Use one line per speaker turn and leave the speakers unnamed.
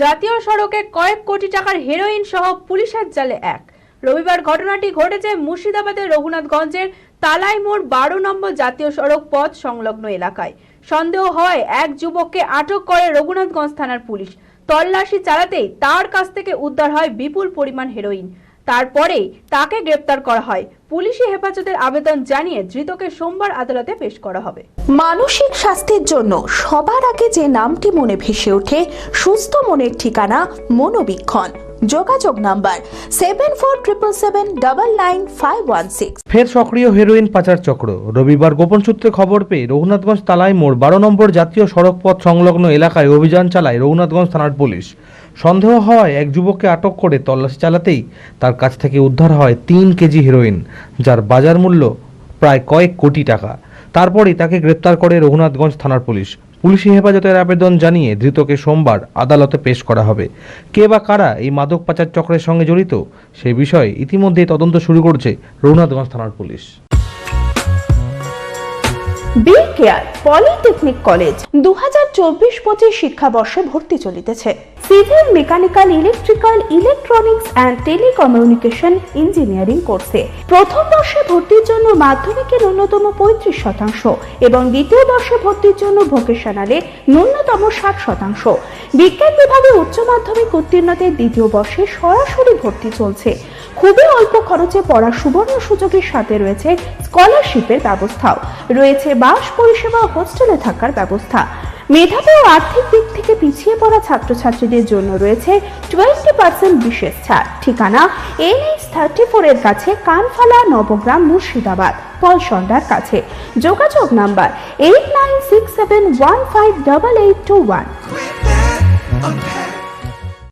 জাতীয় সড়কে কয়েক কোটি টাকার হেরোইন সহ পুলিশের জালে এক। রবিবার ঘটনাটি ঘটেছে মুর্শিদাবাদের রঘুনাথগঞ্জের তালাই মোড় 12 নম্বর জাতীয় সড়ক পথ সংলগ্ন এলাকায়। সন্দেহ হয় এক যুবককে আটক করে রঘুনাথগঞ্জ থানার পুলিশ। তল্লাশি চালাতেই তার কাছ থেকে উদ্ধার হয় বিপুল পরিমাণ হেরোইন। তারপরেই তাকে গ্রেপ্তার করা হয়। পুলিশি হেফাজতের আবেদন জানিয়ে ধৃতকে সোমবার আদালতে পেশ করা হবে।
মানসিক স্বাস্থ্যের জন্য সবার আগে যে নামটি মনে ভেসে ওঠে, সুস্থ মনের ঠিকানা মনোবীক্ষণ। যোগাযোগ নাম্বার 7477799516।
ফের সক্রিয় হেরোইন পাচার চক্র। রবিবার গোপন সূত্রে খবর পেয়ে রঘুনাথগঞ্জ তালাই মোড় 12 নম্বর জাতীয় সড়ক পথ সংলগ্ন এলাকায় অভিযান চালায় রঘুনাথগঞ্জ থানার পুলিশ। সন্দেহ হয় এক যুবককে আটক করে তল্লাশি চালাতেই তার কাছ থেকে উদ্ধার হয় 3 কেজি হেরোইন, যার বাজার মূল্য প্রায় কয়েক কোটি টাকা। তারপরেই তাকে গ্রেপ্তার করে রঘুনাথগঞ্জ থানার পুলিশ। পুলিশি হেফাজতের আবেদন জানিয়ে ধৃতকে সোমবার আদালতে পেশ করা হবে। কে বা কারা এই মাদক পাচার চক্রের সঙ্গে জড়িত সেই বিষয়ে ইতিমধ্যেই তদন্ত শুরু করেছে রঘুনাথগঞ্জ থানার পুলিশ।
বি কেয়ার পলিটেকনিক কলেজ 2024-25 শিক্ষাবর্ষে ভর্তি চলিতেছে। Civil, mechanical, electrical, electronics and telecommunication engineering কোর্সে প্রথম বর্ষে ভর্তির জন্য মাধ্যমিকের ন্যূনতম 35% এবং দ্বিতীয় বর্ষে ভর্তির জন্য ভোকেশনালে ন্যূনতম 60%। বিজ্ঞান বিভাগে উচ্চ মাধ্যমিক উত্তীর্ণদের দ্বিতীয় বর্ষে সরাসরি ভর্তি চলছে। খুবই অল্প খরচে পড়ার সুবর্ণ সুযোগের সাথে রয়েছে স্কলারশিপের ব্যবস্থাও রয়েছে, বাস পরিষেবা, হোস্টেলে থাকার ব্যবস্থা। মেধাবী ও আর্থিক দিক থেকে পিছিয়ে পড়া ছাত্রছাত্রীদের জন্য রয়েছে 20% বিশেষ ছাড়। ঠিকানা NH34 এর কাছে, কানফালা, নবগ্রাম, মুর্শিদাবাদ, পলসন্ডার কাছে। যোগাযোগ নাম্বার 8967158821।